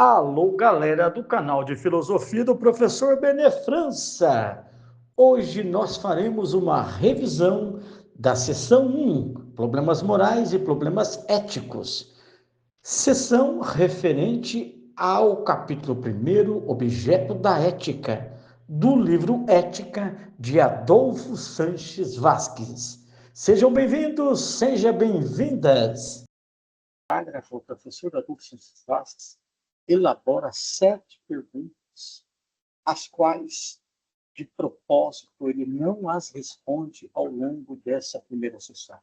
Alô, galera do canal de Filosofia do Professor Benê França. Hoje nós faremos uma revisão da seção 1, Problemas Morais e Problemas Éticos. Seção referente ao capítulo 1º, Objeto da Ética, do livro Ética, de Adolfo Sanches Vasques. Sejam bem-vindos, sejam bem-vindas. Parágrafo, o professor Adolfo Sanches Vasques elabora 7 perguntas, as quais, de propósito, ele não as responde ao longo dessa primeira sessão.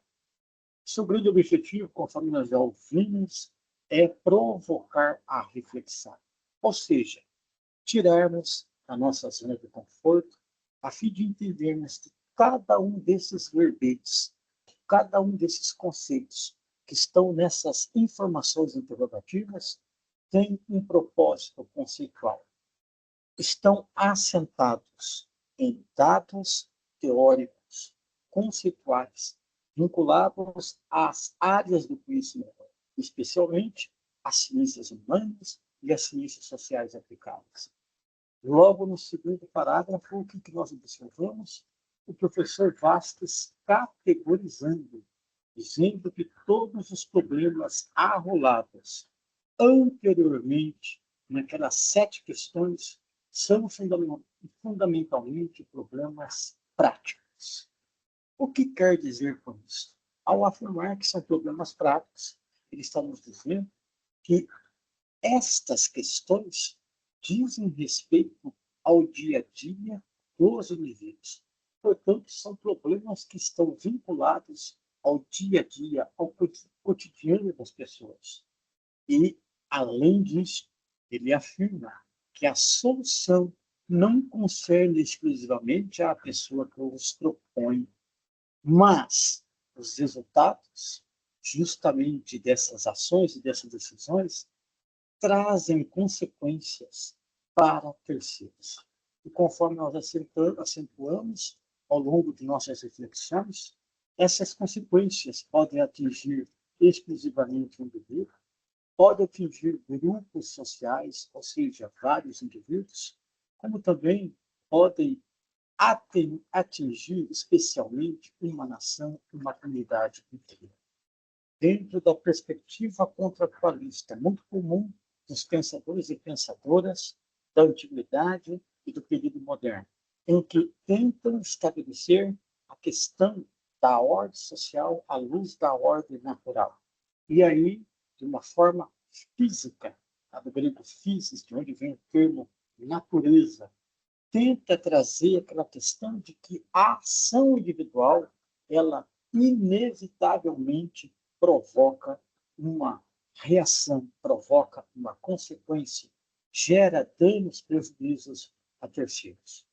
Seu grande objetivo, conforme nós já ouvimos, é provocar a reflexão, ou seja, tirarmos da nossa zona de conforto, a fim de entendermos que cada um desses verbetes, cada um desses conceitos que estão nessas informações interrogativas tem um propósito conceitual. Estão assentados em dados teóricos, conceituais, vinculados às áreas do conhecimento, especialmente às ciências humanas e às ciências sociais aplicadas. Logo no segundo parágrafo, o que nós observamos? O professor Vasques categorizando, dizendo que todos os problemas arrolados anteriormente, naquelas 7 questões, são fundamentalmente problemas práticos. O que quer dizer com isso? Ao afirmar que são problemas práticos, ele está nos dizendo que estas questões dizem respeito ao dia a dia dos indivíduos. Portanto, são problemas que estão vinculados ao dia a dia, ao cotidiano das pessoas. E, além disso, ele afirma que a solução não concerne exclusivamente à pessoa que os propõe, mas os resultados, justamente dessas ações e dessas decisões, trazem consequências para terceiros. E conforme nós acentuamos ao longo de nossas reflexões, essas consequências podem atingir exclusivamente um indivíduo, podem atingir grupos sociais, ou seja, vários indivíduos, como também podem atingir especialmente uma nação, uma comunidade inteira. Dentro da perspectiva contratualista muito comum dos pensadores e pensadoras da antiguidade e do período moderno, em que tentam estabelecer a questão da ordem social à luz da ordem natural. E aí, de uma forma física, do grego physis, de onde vem o termo natureza, tenta trazer aquela questão de que a ação individual, ela inevitavelmente provoca uma reação, provoca uma consequência, gera danos, prejuízos a terceiros.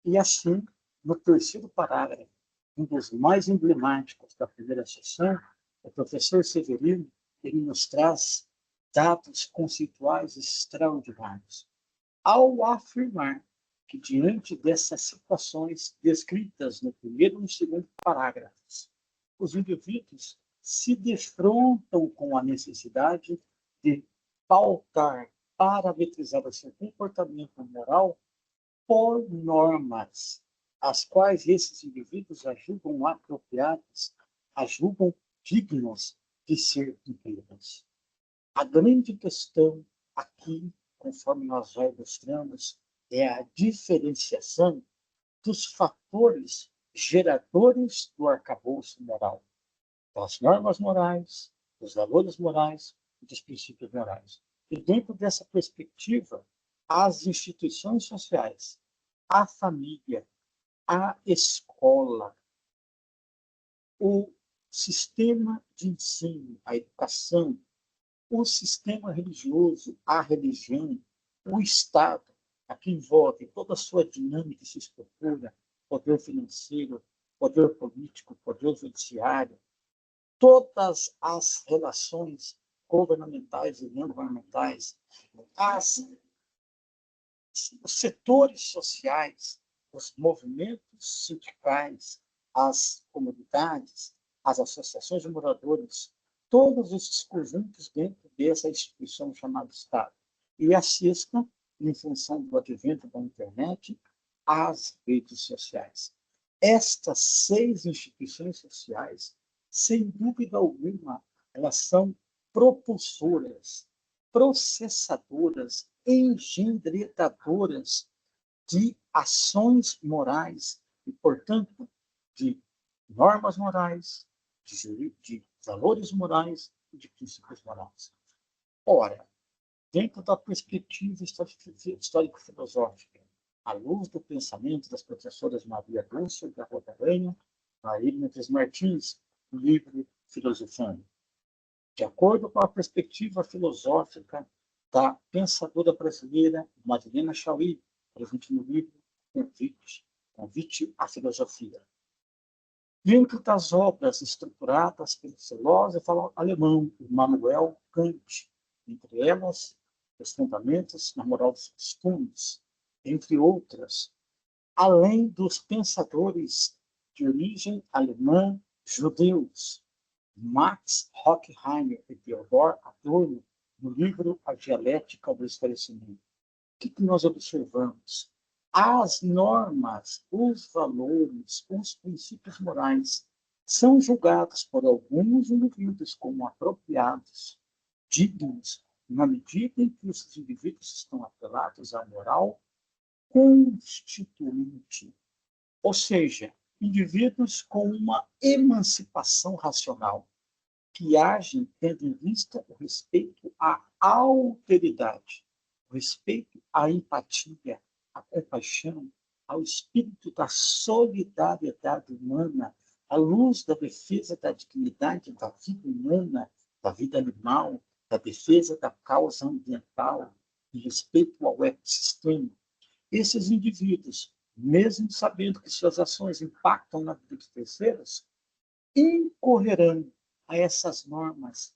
E assim, no terceiro parágrafo, um dos mais emblemáticos da primeira sessão, o professor Severino, ele nos traz dados conceituais extraordinários. Ao afirmar que, diante dessas situações descritas no primeiro e no segundo parágrafos, os indivíduos se defrontam com a necessidade de pautar, parametrizar o seu comportamento moral por normas, as quais esses indivíduos julgam apropriadas, julgam dignos de ser cumpridas. A grande questão aqui, conforme nós já ilustramos, é a diferenciação dos fatores geradores do arcabouço moral, das normas morais, dos valores morais e dos princípios morais. E dentro dessa perspectiva, as instituições sociais, a família, a escola, o sistema de ensino, a educação, o sistema religioso, a religião, o Estado, a que envolve toda a sua dinâmica e sua estrutura, poder financeiro, poder político, poder judiciário, todas as relações governamentais e não governamentais, os setores sociais, os movimentos sindicais, as comunidades, as associações de moradores, todos esses conjuntos dentro dessa instituição chamada Estado. E a sexta, em função do advento da internet, as redes sociais. Estas 6 instituições sociais, sem dúvida alguma, elas são propulsoras, processadoras, engendredadoras de ações morais e, portanto, de normas morais, de valores morais e de princípios morais. Ora, dentro da perspectiva histórico-filosófica, à luz do pensamento das professoras Maria Dulce da Rodaranha, Maria Mendes Martins, no livro Filosofando, de acordo com a perspectiva filosófica da pensadora brasileira Madalena Chauí, presente no livro Convite à Filosofia. Dentro das obras estruturadas pelo filósofo alemão Immanuel Kant, entre elas, os fundamentos na moral dos costumes, entre outras, além dos pensadores de origem alemã judeus, Max Horkheimer e Theodor Adorno, no livro A Dialética do Esclarecimento. O que nós observamos? As normas, os valores, os princípios morais são julgados por alguns indivíduos como apropriados, dignos, na medida em que os indivíduos estão atrelados à moral constituinte, ou seja, indivíduos com uma emancipação racional, que agem tendo em vista o respeito à alteridade, o respeito à empatia, à compaixão, ao espírito da solidariedade humana, à luz da defesa da dignidade da vida humana, da vida animal, da defesa da causa ambiental, de respeito ao ecossistema. Esses indivíduos, mesmo sabendo que suas ações impactam na vida de terceiros, incorrerão a essas normas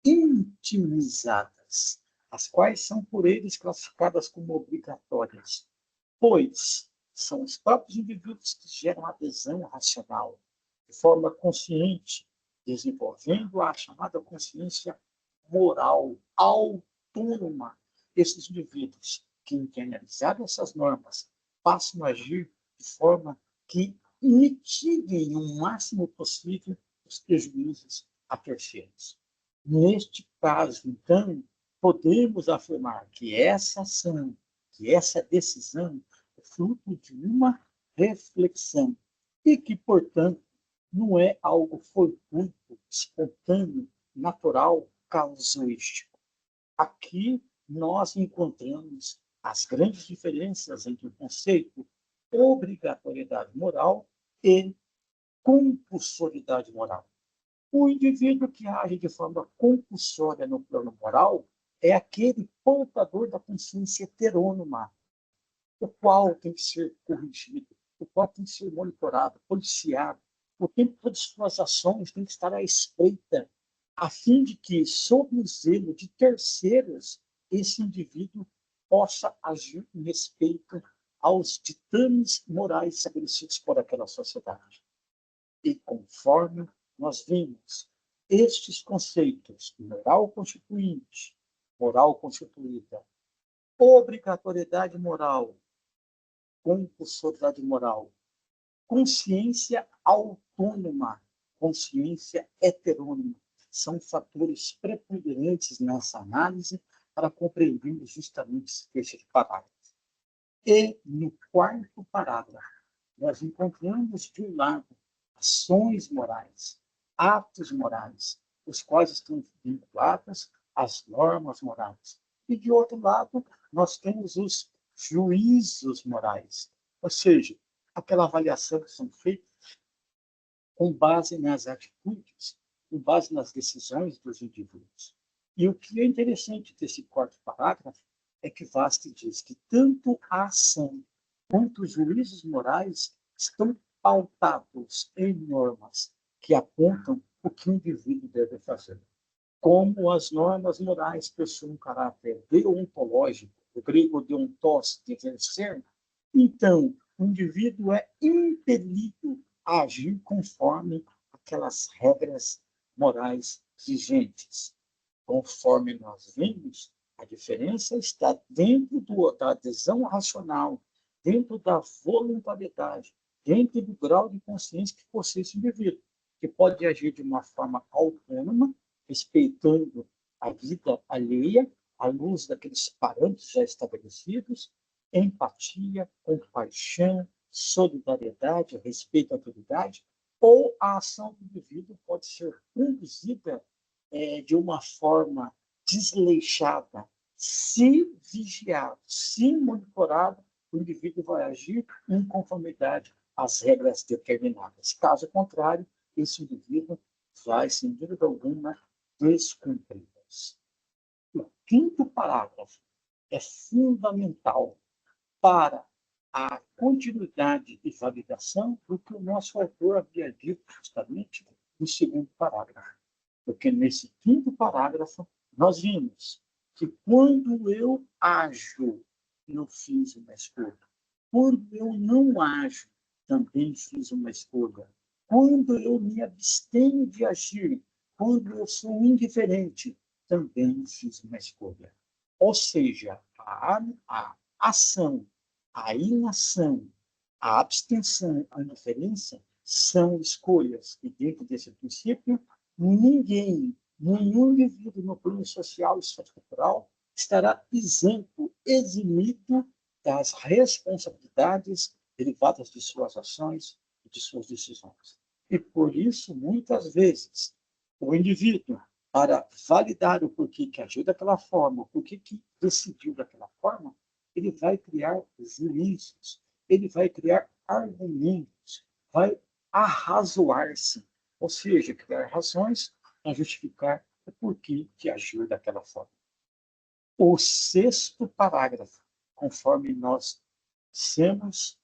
intimizadas, as quais são por eles classificadas como obrigatórias, pois são os próprios indivíduos que geram adesão racional, de forma consciente, desenvolvendo a chamada consciência moral, autônoma. Esses indivíduos que internalizaram essas normas passam a agir de forma que mitiguem o máximo possível os prejuízos a terceiros. Neste caso, então, podemos afirmar que essa ação, que essa decisão é fruto de uma reflexão e que, portanto, não é algo fortuito, espontâneo, natural, casuístico. Aqui nós encontramos as grandes diferenças entre o conceito obrigatoriedade moral e compulsoriedade moral. O indivíduo que age de forma compulsória no plano moral é aquele portador da consciência heterônoma, o qual tem que ser corrigido, o qual tem que ser monitorado, policiado. O tempo de suas ações tem que estar à espreita, a fim de que, sob o zelo de terceiros, esse indivíduo possa agir em respeito aos ditames morais estabelecidos por aquela sociedade. E conforme nós vimos, estes conceitos, moral constituinte, moral constituída, obrigatoriedade moral, compulsoriedade moral, consciência autônoma, consciência heterônoma, são fatores preponderantes nessa análise para compreendermos justamente esse parágrafo. E no quarto parágrafo, nós encontramos, de um lado, ações morais, atos morais, os quais estão vinculados às normas morais. E, de outro lado, nós temos os juízos morais, ou seja, aquela avaliação que são feitas com base nas atitudes, com base nas decisões dos indivíduos. E o que é interessante desse quarto parágrafo é que Vasti diz que tanto a ação quanto os juízos morais estão pautados em normas que apontam o que o indivíduo deve fazer. Como as normas morais possuem um caráter deontológico, o grego deontos, de vencer, então o indivíduo é impelido a agir conforme aquelas regras morais vigentes. Conforme nós vimos, A diferença está dentro da adesão racional, dentro da voluntariedade, dentro do grau de consciência que possui esse indivíduo, que pode agir de uma forma autônoma, respeitando a vida alheia, à luz daqueles parâmetros já estabelecidos, empatia, compaixão, solidariedade, respeito à autoridade, ou a ação do indivíduo pode ser conduzida de uma forma desleixada, se vigiado, se monitorado, o indivíduo vai agir em conformidade às regras determinadas. Caso contrário, esse indivíduo vai, sem dúvida alguma, descumpri-las. O quinto parágrafo é fundamental para a continuidade e validação do que o nosso autor havia dito justamente no segundo parágrafo. Porque nesse quinto parágrafo, nós vimos que quando eu ajo, eu fiz uma escolha. Quando eu não ajo, também fiz uma escolha. Quando eu me abstenho de agir, quando eu sou indiferente, também fiz uma escolha. Ou seja, a ação, a inação, a abstenção, a indiferença são escolhas. E dentro desse princípio, ninguém, nenhum indivíduo no plano social e sociocultural estará isento, eximido das responsabilidades derivadas de suas ações e de suas decisões. E por isso, muitas vezes, o indivíduo, para validar o porquê que agiu daquela forma, o porquê que decidiu daquela forma, ele vai criar juízos, ele vai criar argumentos, vai arrazoar-se, ou seja, criar razões para justificar o porquê que agiu daquela forma. O sexto parágrafo, conforme nós dissemos,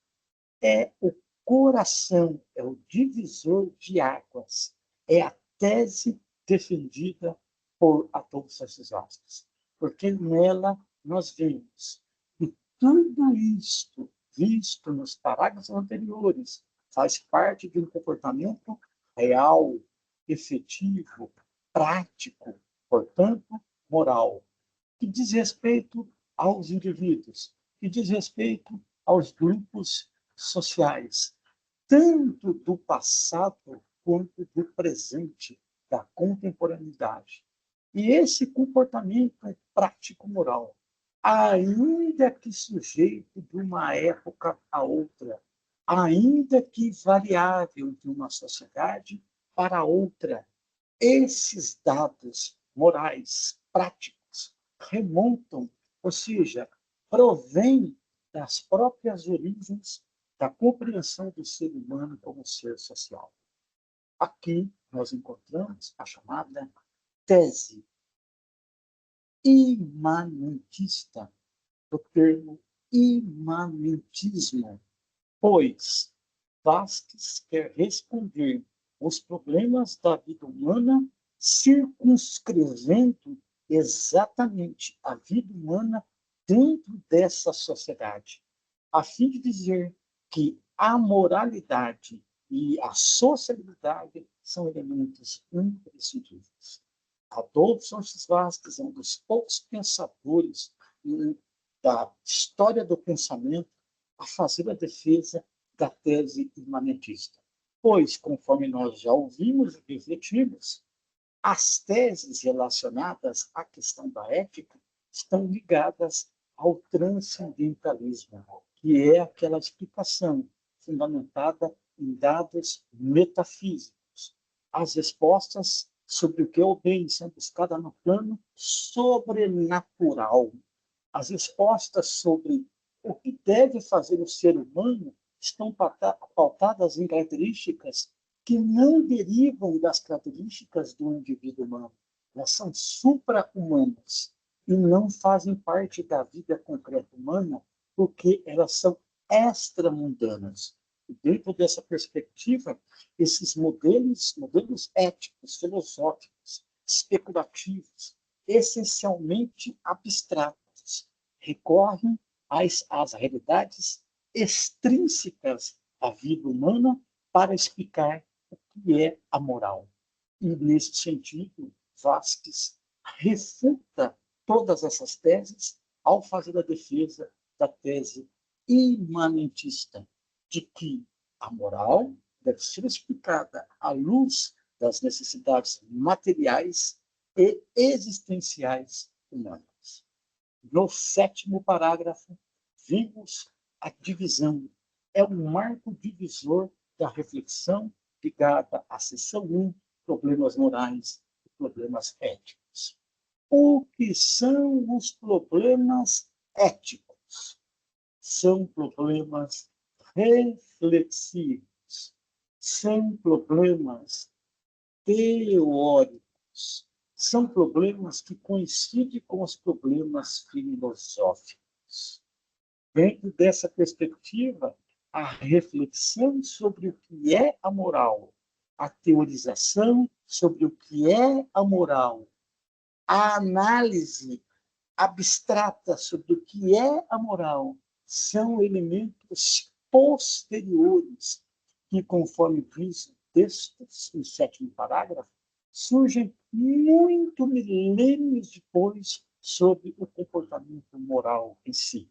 é o coração, é o divisor de águas, é a tese defendida por Adolfo Vasques, porque nela nós vemos que tudo isto, visto nos parágrafos anteriores, faz parte de um comportamento real, efetivo, prático, portanto, moral, que diz respeito aos indivíduos, que diz respeito aos grupos sociais, tanto do passado quanto do presente, da contemporaneidade. E esse comportamento é prático-moral, ainda que sujeito de uma época a outra, ainda que variável de uma sociedade para outra, esses dados morais, práticos, remontam, ou seja, provêm das próprias origens da compreensão do ser humano como ser social. Aqui nós encontramos a chamada tese imanentista, do termo imanentismo, pois Vasques quer responder os problemas da vida humana circunscrevendo exatamente a vida humana dentro dessa sociedade, a fim de dizer que a moralidade e a sociabilidade são elementos imprescindíveis. Adolfo Vasques é um dos poucos pensadores da história do pensamento a fazer a defesa da tese imanentista. Pois, conforme nós já ouvimos e refletimos, as teses relacionadas à questão da ética estão ligadas ao transcendentalismo, que é aquela explicação fundamentada em dados metafísicos. As respostas sobre o que é o bem são buscadas no plano sobrenatural. As respostas sobre o que deve fazer o ser humano estão pautadas em características que não derivam das características do indivíduo humano. Elas são supra-humanas e não fazem parte da vida concreta humana porque elas são extramundanas. E dentro dessa perspectiva, esses modelos éticos, filosóficos, especulativos, essencialmente abstratos, recorrem às realidades extrínsecas à vida humana para explicar o que é a moral. E, nesse sentido, Vasques refuta todas essas teses ao fazer a defesa da tese imanentista, de que a moral deve ser explicada à luz das necessidades materiais e existenciais humanas. No 7º parágrafo, vimos a divisão. É um marco divisor da reflexão ligada à seção 1, problemas morais e problemas éticos. O que são os problemas éticos? São problemas reflexivos, são problemas teóricos, são problemas que coincidem com os problemas filosóficos. Dentro dessa perspectiva, a reflexão sobre o que é a moral, a teorização sobre o que é a moral, a análise abstrata sobre o que é a moral, são elementos posteriores que, conforme diz o texto, no 7º parágrafo, surgem muito milênios depois sobre o comportamento moral em si.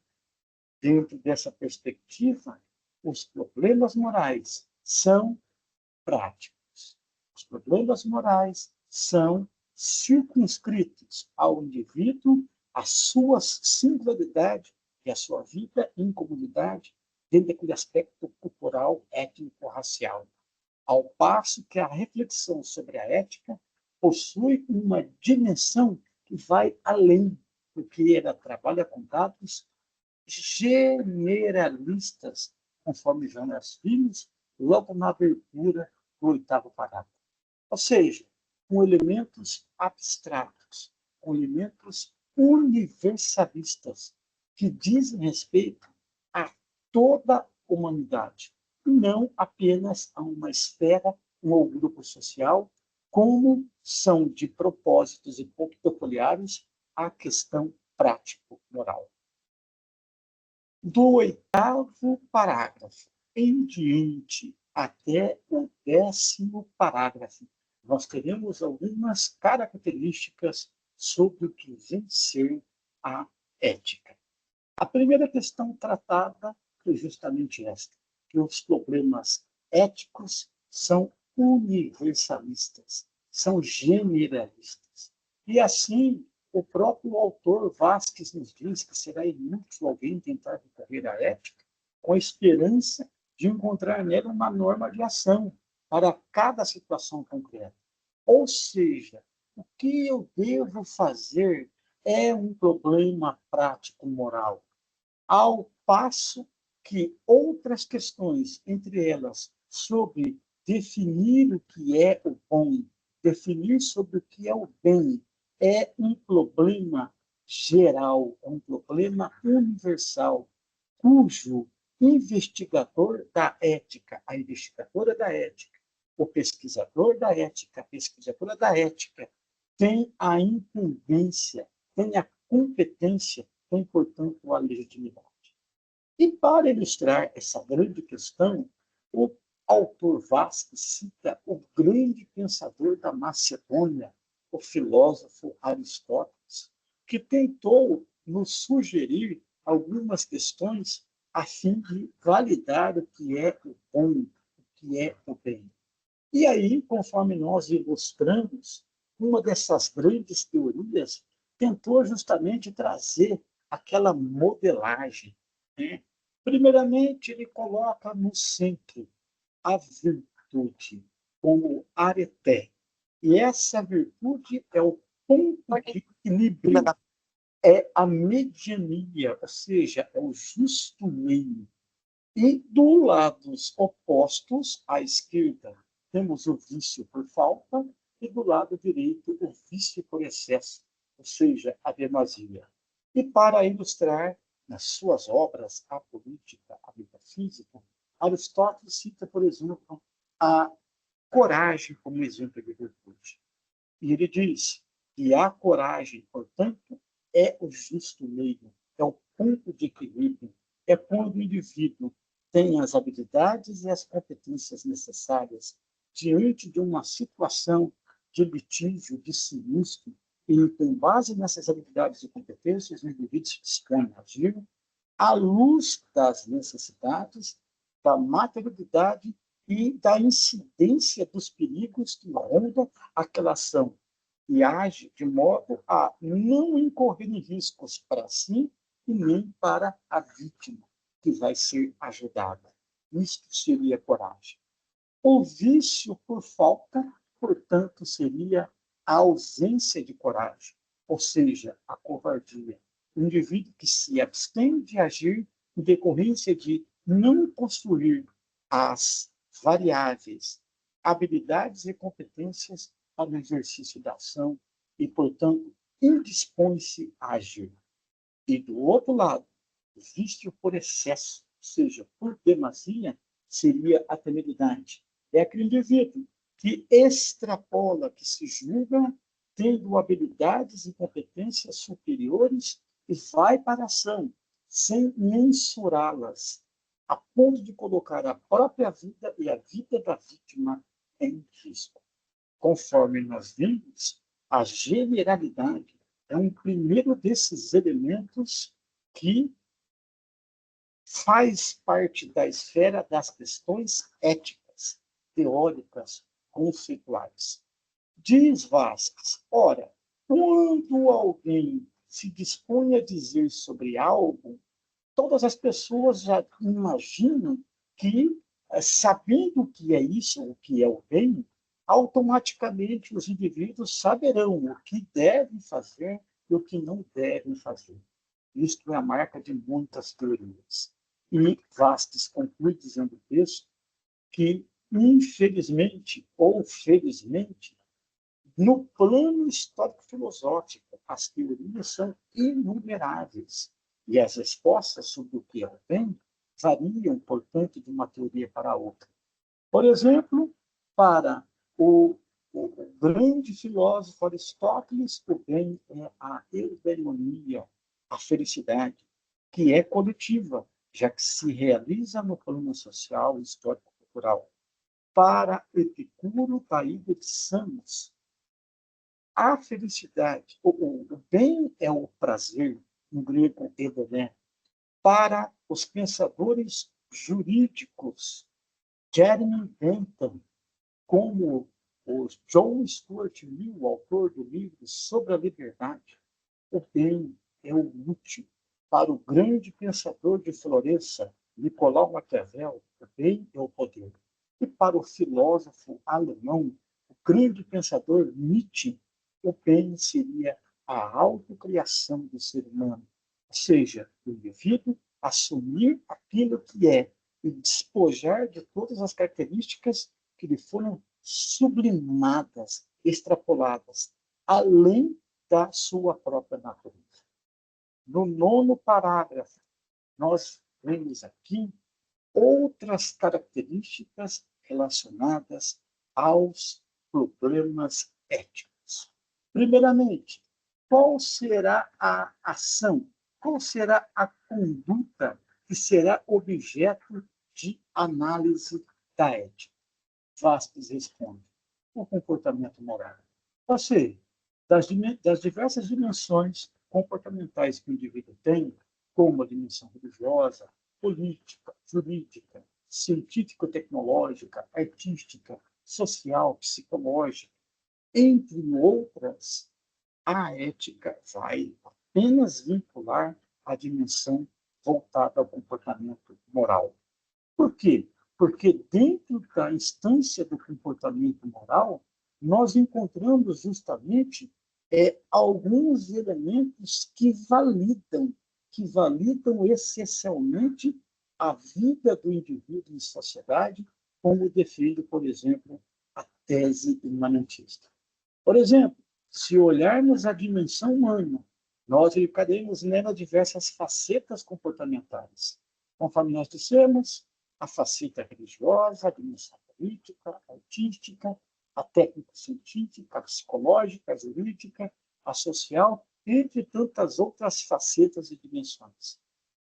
Dentro dessa perspectiva, os problemas morais são práticos. Os problemas morais são circunscritos ao indivíduo, às suas singularidades e à sua vida em comunidade, dentro daquele aspecto cultural, étnico-racial. Ao passo que a reflexão sobre a ética possui uma dimensão que vai além, porque ela trabalha com dados generalistas, conforme já nós vimos, logo na abertura do 8º parágrafo. Ou seja, com elementos abstratos, com elementos universalistas, que dizem respeito a toda a humanidade, e não apenas a uma esfera, um grupo social, como são de propósitos e pouco peculiares a questão prático-moral. Do 8º parágrafo em diante até o 10º parágrafo, nós teremos algumas características sobre o que vem ser a ética. A primeira questão tratada foi justamente esta, que os problemas éticos são universalistas, são generalistas. E assim, o próprio autor Vasquez nos diz que será inútil alguém tentar recorrer à ética com a esperança de encontrar nela uma norma de ação para cada situação concreta. Ou seja, o que eu devo fazer é um problema prático-moral, ao passo que outras questões, entre elas sobre definir o que é o bom, definir sobre o que é o bem, é um problema geral, é um problema universal, cujo investigador da ética, a investigadora da ética, o pesquisador da ética, a pesquisadora da ética, tem a incumbência, tem a competência, tem, portanto, a legitimidade. E para ilustrar essa grande questão, o autor Vasquez cita o grande pensador da Macedônia, o filósofo Aristóteles, que tentou nos sugerir algumas questões a fim de validar o que é o bom, o que é o bem. E aí, conforme nós ilustramos, uma dessas grandes teorias tentou justamente trazer aquela modelagem, né? Primeiramente, ele coloca no centro a virtude como areté. E essa virtude é o ponto de equilíbrio, é a mediania, ou seja, é o justo meio. E do lados opostos, à esquerda, temos o vício por falta, e do lado direito, o vício por excesso, ou seja, a demasia. E para ilustrar, nas suas obras, a política, a metafísica, Aristóteles cita, por exemplo, a coragem como exemplo de virtude. E ele diz que a coragem, portanto, é o justo meio, é o ponto de equilíbrio, é quando o indivíduo tem as habilidades e as competências necessárias diante de uma situação de litígio, de sinistro, E, com base nessas habilidades e competências, o indivíduo se dispõe a agir à luz das necessidades, da materialidade e da incidência dos perigos que rondam aquela ação e age de modo a não incorrer em riscos para si e nem para a vítima que vai ser ajudada. Isto seria coragem. O vício por falta, portanto, seria a ausência de coragem, ou seja, a covardia. O indivíduo que se abstém de agir em decorrência de não possuir as variáveis, habilidades e competências para o exercício da ação e, portanto, indispõe-se a agir. E, do outro lado, o vício por excesso, ou seja, por demasia, seria a temeridade. É aquele indivíduo que extrapola, que se julga tendo habilidades e competências superiores e vai para a ação, sem mensurá-las, a ponto de colocar a própria vida e a vida da vítima em risco. Conforme nós vimos, a generalidade é um primeiro desses elementos que faz parte da esfera das questões éticas, teóricas, conceituais. Diz Vasquez, ora, quando alguém se dispõe a dizer sobre algo, todas as pessoas já imaginam que, sabendo o que é isso, o que é o bem, automaticamente os indivíduos saberão o que devem fazer e o que não devem fazer. Isto é a marca de muitas teorias. E Vasquez conclui dizendo o texto que, infelizmente ou felizmente, no plano histórico-filosófico, as teorias são inumeráveis e as respostas sobre o que é o bem variam, portanto, de uma teoria para outra. Por exemplo, para o grande filósofo Aristóteles, o bem é a eudaimonia, a felicidade, que é coletiva, já que se realiza no plano social, histórico-cultural. Para Epicuro, da ilha de Samos, a felicidade, o bem é o prazer, em grego, edoné. Para os pensadores jurídicos, Jeremy Bentham, como o John Stuart Mill, o autor do livro Sobre a Liberdade, o bem é o útil. Para o grande pensador de Florença, Nicolau Maquiavel, o bem é o poder. E para o filósofo alemão, o grande pensador Nietzsche, o bem seria a autocriação do ser humano, ou seja, o indivíduo assumir aquilo que é e despojar de todas as características que lhe foram sublimadas, extrapoladas, além da sua própria natureza. No 9º parágrafo, nós vemos aqui outras características relacionadas aos problemas éticos. Primeiramente, qual será a ação? Qual será a conduta que será objeto de análise da ética? Vasquez responde: o comportamento moral. Ou seja, das diversas dimensões comportamentais que o indivíduo tem, como a dimensão religiosa, política, jurídica, científico-tecnológica, artística, social, psicológica, entre outras, a ética vai apenas vincular a dimensão voltada ao comportamento moral. Por quê? Porque dentro da instância do comportamento moral, nós encontramos justamente alguns elementos que validam essencialmente a vida do indivíduo em sociedade, como defende, por exemplo, a tese imanentista. Por exemplo, se olharmos a dimensão humana, nós verificaremos nela diversas facetas comportamentais. Conforme nós dissemos, a faceta religiosa, a dimensão política, artística, a técnico-científica, a psicológica, a jurídica, a social, entre tantas outras facetas e dimensões.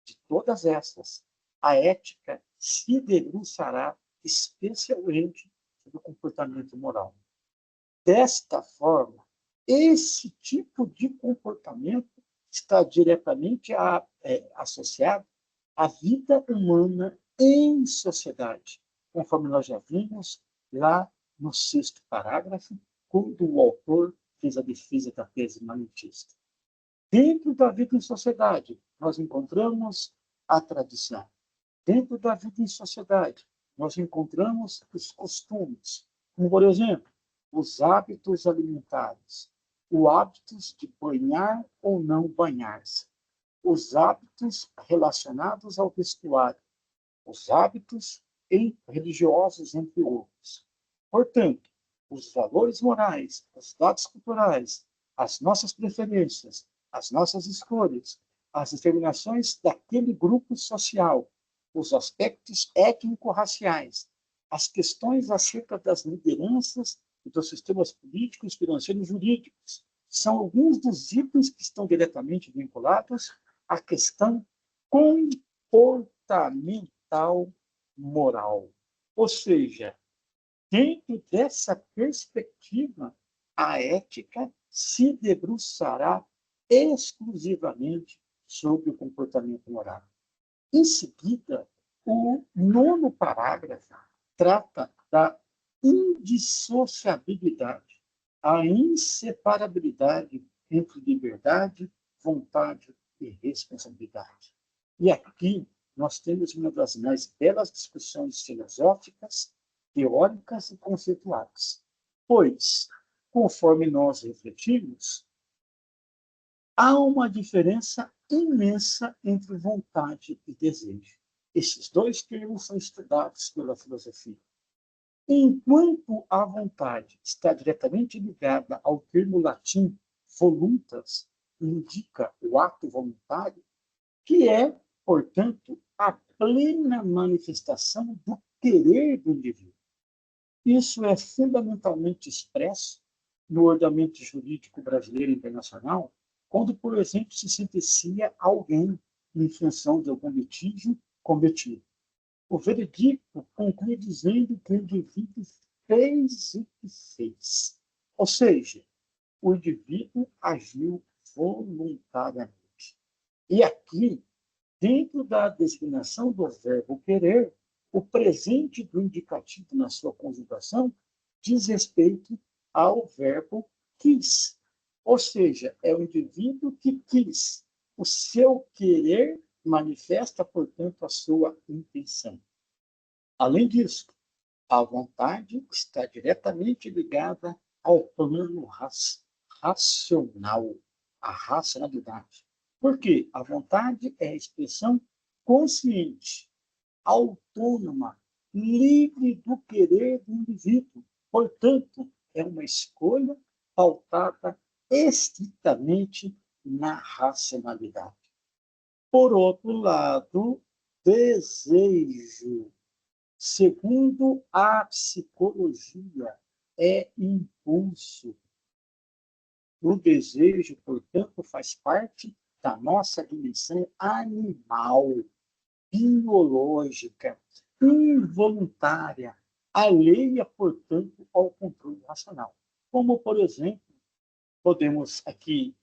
De todas essas, a ética se debruçará especialmente sobre o comportamento moral. Desta forma, Esse tipo de comportamento está diretamente associado à vida humana em sociedade, conforme nós já vimos lá no sexto parágrafo, quando o autor fez a defesa da tese imanentista. Dentro da vida em sociedade, nós encontramos a tradição. Dentro da vida em sociedade, nós encontramos os costumes, como, por exemplo, os hábitos alimentares, os hábitos de banhar ou não banhar-se, os hábitos relacionados ao vestuário, os hábitos religiosos, entre outros. Portanto, os valores morais, os dados culturais, as nossas preferências, as nossas escolhas, as determinações daquele grupo social, os aspectos étnico-raciais, as questões acerca das lideranças e dos sistemas políticos, financeiros e jurídicos, são alguns dos itens que estão diretamente vinculados à questão comportamental moral. Ou seja, dentro dessa perspectiva, a ética se debruçará exclusivamente sobre o comportamento moral. Em seguida, o nono parágrafo trata da indissociabilidade, a inseparabilidade entre liberdade, vontade e responsabilidade. E aqui nós temos uma das mais belas discussões filosóficas, teóricas e conceituais. Pois, conforme nós refletimos, há uma diferença imensa entre vontade e desejo. Esses dois termos são estudados pela filosofia. Enquanto a vontade está diretamente ligada ao termo latim voluntas, indica o ato voluntário, que é, portanto, a plena manifestação do querer do indivíduo. Isso é fundamentalmente expresso no ordenamento jurídico brasileiro e internacional, quando, por exemplo, se sentencia alguém em função de algum litígio cometido. O veredicto conclui dizendo que o indivíduo fez o que fez. Ou seja, o indivíduo agiu voluntariamente. E aqui, dentro da designação do verbo querer, o presente do indicativo na sua conjugação diz respeito ao verbo quis. Ou seja, é o indivíduo que quis. O seu querer manifesta, portanto, a sua intenção. Além disso, a vontade está diretamente ligada ao plano racional, à racionalidade. Por quê? A vontade é a expressão consciente, autônoma, livre do querer do indivíduo. Portanto, é uma escolha pautada estritamente na racionalidade. Por outro lado, desejo, segundo a psicologia, é impulso. O desejo, portanto, faz parte da nossa dimensão animal, biológica, involuntária, alheia, portanto, ao controle racional. Como, por exemplo, podemos aqui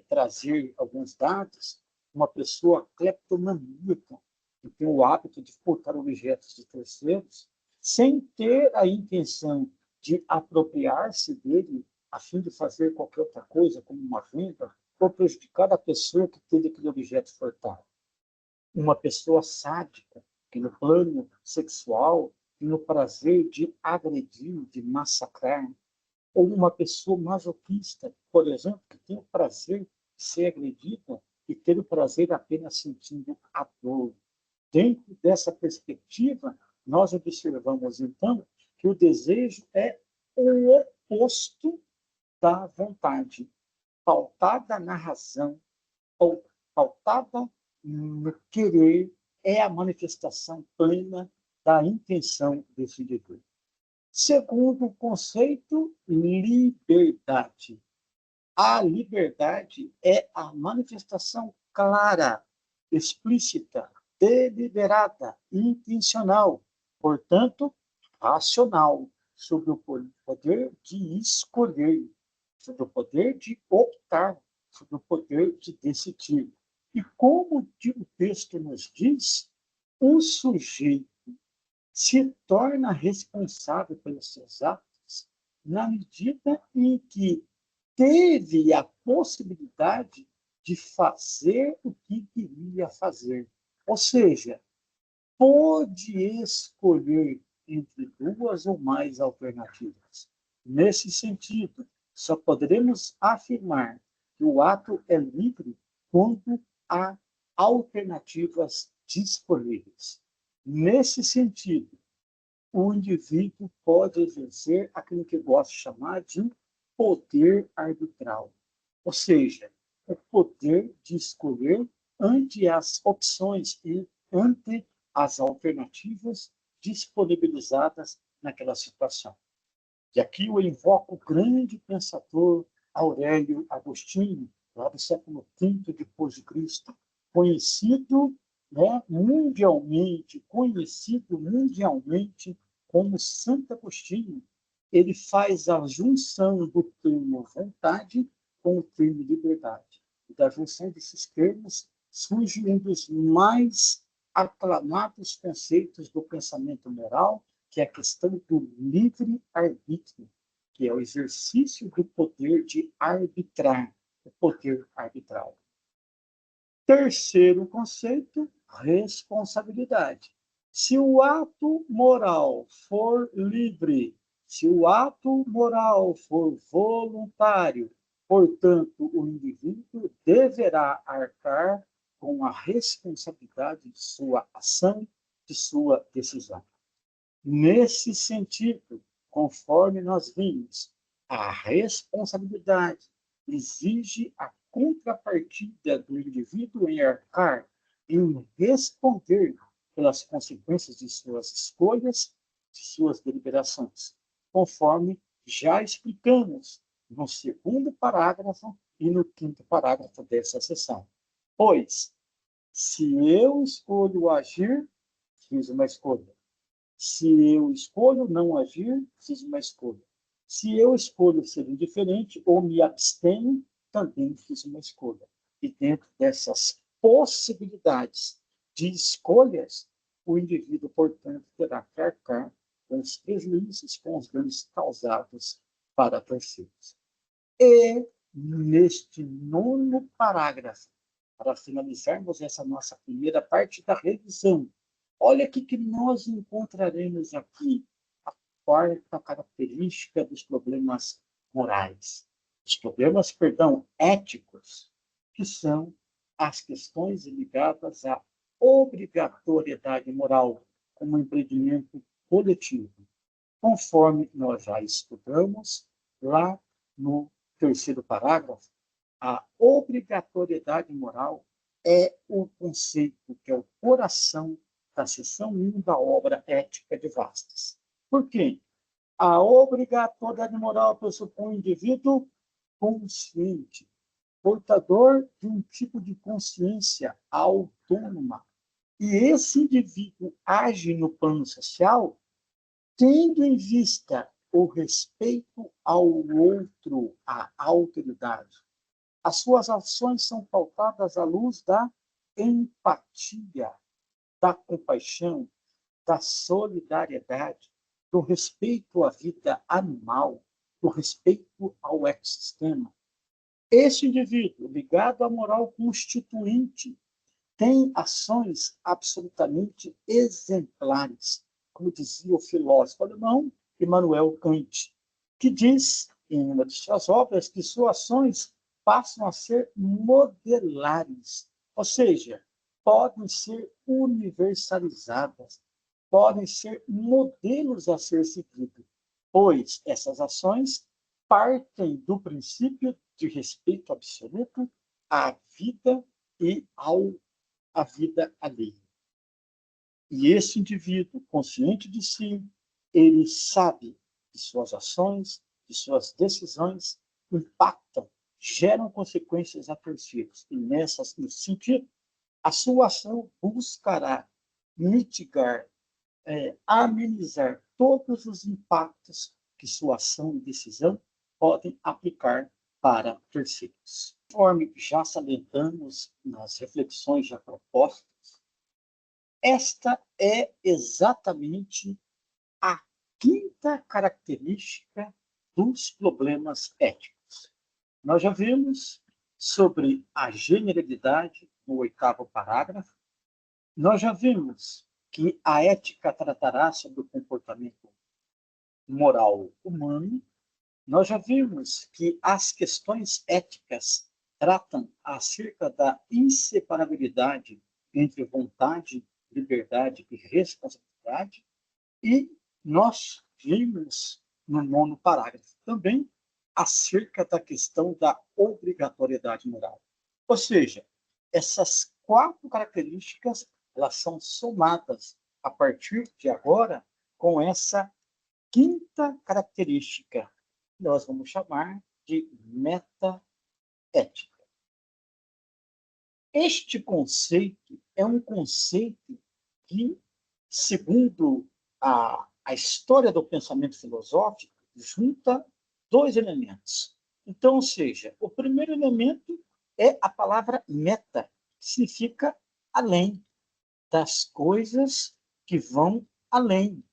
trazer alguns dados, uma pessoa cleptomaníaca, que tem o hábito de furtar objetos de terceiros, sem ter a intenção de apropriar-se dele, a fim de fazer qualquer outra coisa, como uma venda, ou prejudicar a pessoa que teve aquele objeto furtado. Uma pessoa sádica, que no plano sexual tem o prazer de agredir, de massacrar, ou uma pessoa masoquista, por exemplo, que tem o prazer de ser agredida e ter o prazer apenas sentindo a dor. Dentro dessa perspectiva, nós observamos, então, que o desejo é o oposto da vontade, pautada na razão, ou pautada no querer, é a manifestação plena da intenção desse indivíduo. Segundo o conceito, liberdade. A liberdade é a manifestação clara, explícita, deliberada, intencional, portanto, racional, sobre o poder de escolher. sobre o poder de optar, sobre o poder de decidir. E como o texto nos diz, o sujeito se torna responsável pelos seus atos na medida em que teve a possibilidade de fazer o que queria fazer. Ou seja, pôde escolher entre duas ou mais alternativas. Nesse sentido, só poderemos afirmar que o ato é livre quando há alternativas disponíveis. Nesse sentido, o indivíduo pode exercer aquilo que eu gosto de chamar de poder arbitral, ou seja, o poder de escolher ante as opções e ante as alternativas disponibilizadas naquela situação. E aqui eu invoco o grande pensador Aurélio Agostinho, lá do século V depois de Cristo, conhecido, né, conhecido mundialmente como Santo Agostinho. Ele faz a junção do termo vontade com o termo liberdade. E da junção desses termos surge um dos mais aclamados conceitos do pensamento moral, que é a questão do livre-arbítrio, que é o exercício do poder de arbitrar, o poder arbitral. Terceiro conceito, responsabilidade. Se o ato moral for livre, se o ato moral for voluntário, portanto, o indivíduo deverá arcar com a responsabilidade de sua ação, de sua decisão. Nesse sentido, conforme nós vimos, a responsabilidade exige a contrapartida do indivíduo em arcar, em responder pelas consequências de suas escolhas, de suas deliberações, conforme já explicamos no segundo parágrafo e no quinto parágrafo dessa sessão. Pois, se eu escolho agir, fiz uma escolha. Se eu escolho não agir, fiz uma escolha. Se eu escolho ser indiferente ou me abstenho, também fiz uma escolha. E dentro dessas possibilidades de escolhas, o indivíduo, portanto, terá que arcar com os prejuízos, com os danos causados para terceiros. E, neste nono parágrafo, para finalizarmos essa nossa primeira parte da revisão, olha o que nós encontraremos aqui, a quarta característica dos problemas morais. Os problemas, éticos, que são as questões ligadas à obrigatoriedade moral como empreendimento coletivo, conforme nós já estudamos lá no terceiro parágrafo. A obrigatoriedade moral é o conceito que é o coração da seção 1 da obra Ética de Vastas. Por quê? A obrigatoriedade moral pressupõe um indivíduo consciente, portador de um tipo de consciência autônoma. E esse indivíduo age no plano social tendo em vista o respeito ao outro, à autoridade. As suas ações são pautadas à luz da empatia, da compaixão, da solidariedade, do respeito à vida animal, do respeito ao ecossistema. Este indivíduo, ligado à moral constituinte, tem ações absolutamente exemplares, como dizia o filósofo alemão Immanuel Kant, que diz, em uma de suas obras, que suas ações passam a ser modelares, ou seja, podem ser universalizadas, podem ser modelos a ser seguidos, pois essas ações partem do princípio de respeito absoluto à vida e à vida alheia. E esse indivíduo, consciente de si, ele sabe que suas ações, que suas decisões impactam, geram consequências a terceiros. E nesse sentido, a sua ação buscará mitigar, amenizar todos os impactos que sua ação e decisão podem aplicar para terceiros. Conforme já salientamos nas reflexões já propostas, esta é exatamente a quinta característica dos problemas éticos. Nós já vimos sobre a generalidade no 8º parágrafo. Nós já vimos que a ética tratará sobre o comportamento moral humano. Nós já vimos que as questões éticas tratam acerca da inseparabilidade entre vontade, liberdade e responsabilidade. E nós vimos no 9º parágrafo também acerca da questão da obrigatoriedade moral. Ou seja, essas 4 características elas são somadas a partir de agora com essa quinta característica, que nós vamos chamar de metaética. Este conceito é um conceito que, segundo a história do pensamento filosófico, junta 2 elementos. Então, ou seja, o primeiro elemento é a palavra meta, que significa além, das coisas que vão além.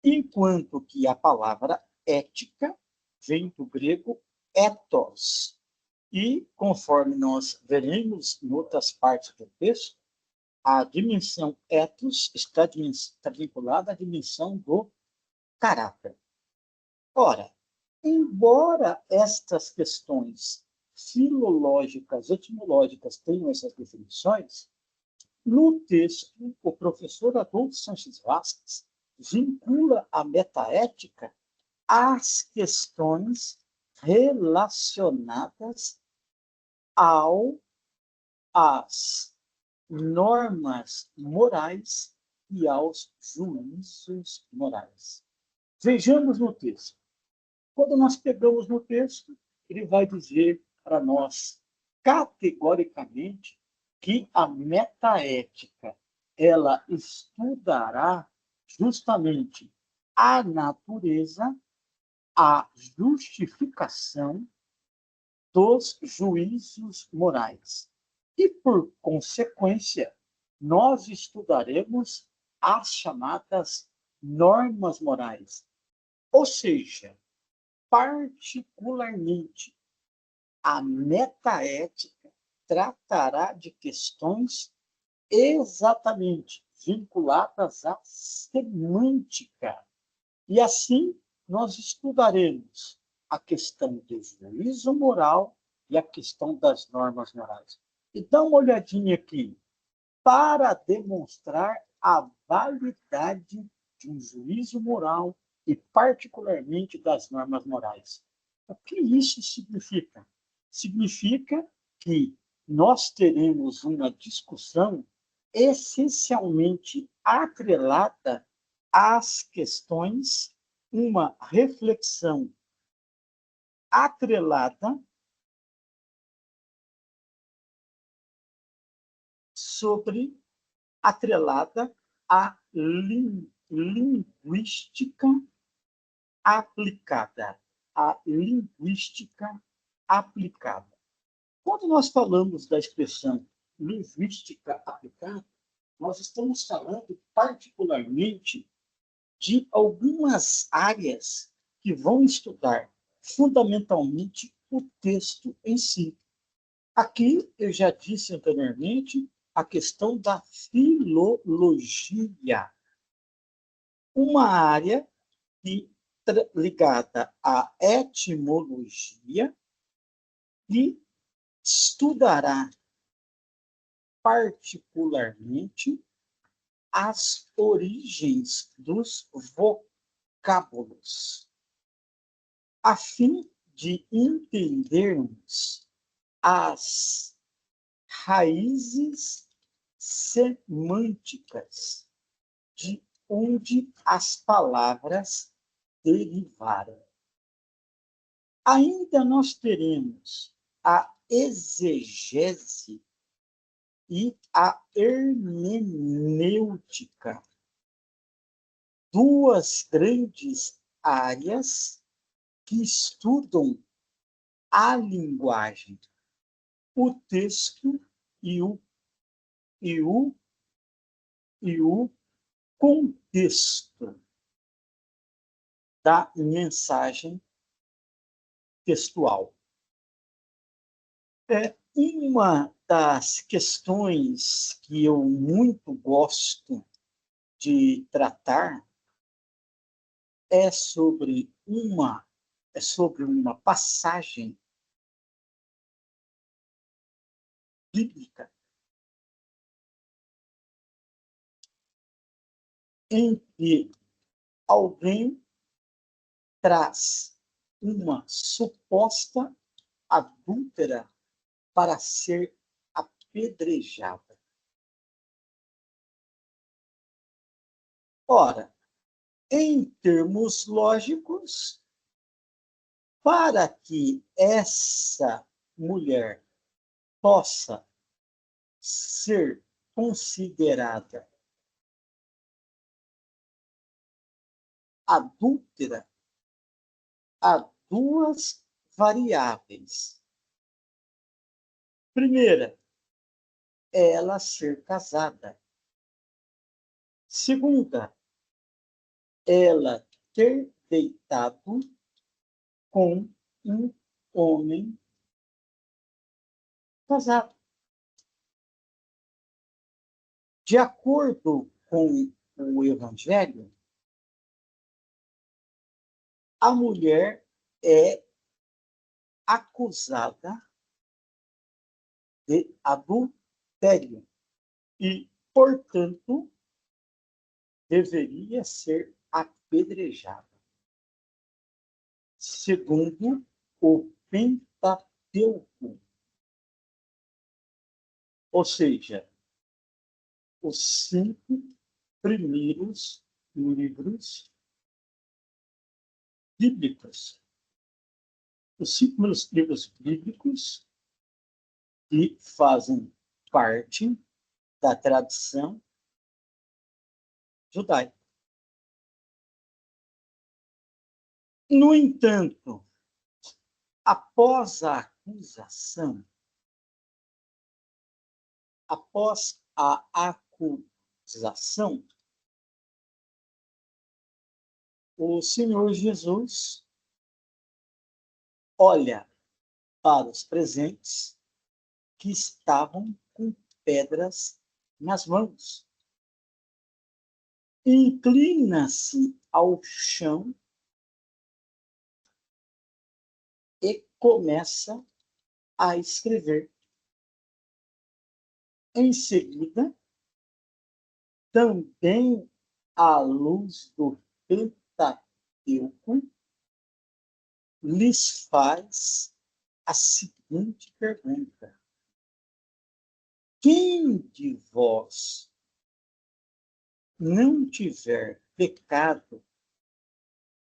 Enquanto que a palavra ética vem do grego ethos. E, conforme nós veremos em outras partes do texto, a dimensão ethos está vinculada à dimensão do caráter. Ora, embora estas questões filológicas, etimológicas tenham essas definições, no texto, o professor Adolfo Sanches Vasques vincula a metaética às questões relacionadas às normas morais e aos juízos morais. Vejamos no texto. Quando nós pegamos no texto, ele vai dizer para nós categoricamente que a metaética ela estudará justamente a natureza, a justificação dos juízos morais. E, por consequência, nós estudaremos as chamadas normas morais. Ou seja, particularmente, a metaética tratará de questões exatamente vinculadas à semântica. E assim, nós estudaremos a questão do juízo moral e a questão das normas morais. E dá uma olhadinha aqui, para demonstrar a validade de um juízo moral e, particularmente, das normas morais. O que isso significa? Significa que nós teremos uma discussão essencialmente atrelada às questões, uma reflexão atrelada atrelada à linguística aplicada. A linguística aplicada. Quando nós falamos da expressão linguística aplicada, nós estamos falando particularmente de algumas áreas que vão estudar fundamentalmente o texto em si. Aqui, eu já disse anteriormente, a questão da filologia, uma área ligada à etimologia e estudará particularmente as origens dos vocábulos, a fim de entendermos as raízes semânticas de onde as palavras derivaram. Ainda nós teremos a exegese e a hermenêutica, duas grandes áreas que estudam a linguagem, o texto e o contexto da mensagem textual. Uma das questões que eu muito gosto de tratar é sobre uma passagem bíblica em que alguém traz uma suposta adúltera para ser apedrejada. Ora, em termos lógicos, para que essa mulher possa ser considerada adúltera, há duas variáveis. Primeira, ela ser casada. Segunda, ela ter deitado com um homem casado. De acordo com o Evangelho, a mulher é acusada de adultério e, portanto, deveria ser apedrejada. Segundo o Pentateuco, ou seja, os 5 primeiros livros bíblicos. Os 5 primeiros livros bíblicos que fazem parte da tradição judaica. No entanto, após a acusação, o Senhor Jesus olha para os presentes que estavam com pedras nas mãos. Inclina-se ao chão e começa a escrever. Em seguida, também à luz do Pentateuco, lhes faz a seguinte pergunta: quem de vós não tiver pecado,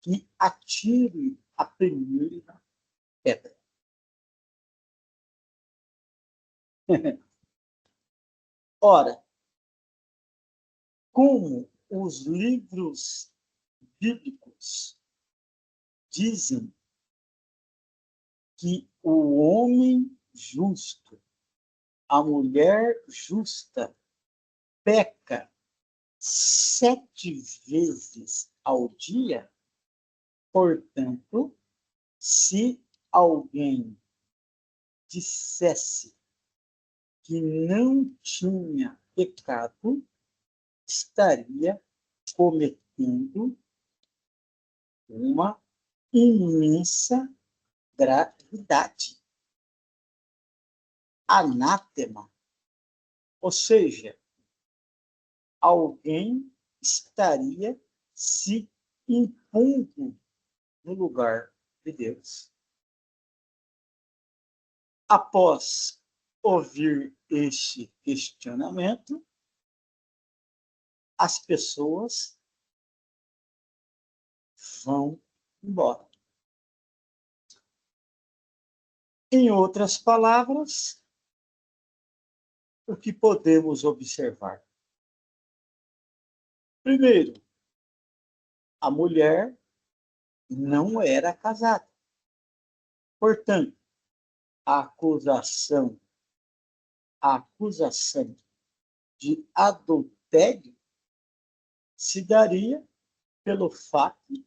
que atire a primeira pedra? Ora, como os livros bíblicos dizem que o homem justo, a mulher justa, peca 7 vezes ao dia, portanto, se alguém dissesse que não tinha pecado, estaria cometendo uma imensa gravidade. Anátema. Ou seja, alguém estaria se impondo no lugar de Deus. Após ouvir este questionamento, as pessoas vão embora. Em outras palavras, o que podemos observar? Primeiro, a mulher não era casada. Portanto, a acusação de adultério se daria pelo fato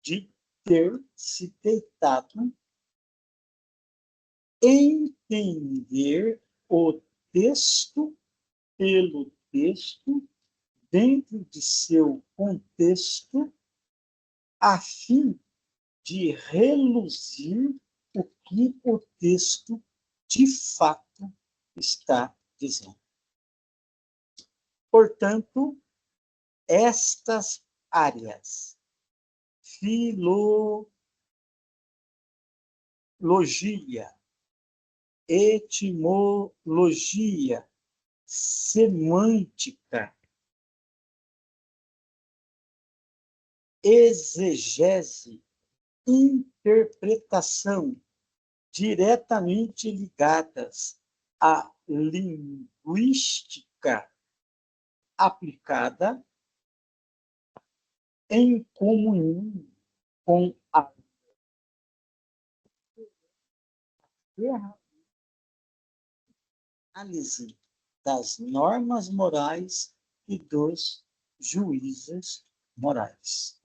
de ter se deitado, entender o texto pelo texto dentro de seu contexto, a fim de reluzir o que o texto de fato está dizendo. Portanto, estas áreas, filologia, etimologia, semântica, exegese, interpretação, diretamente ligadas à linguística aplicada em comunhão com a análise das normas morais e dos juízes morais.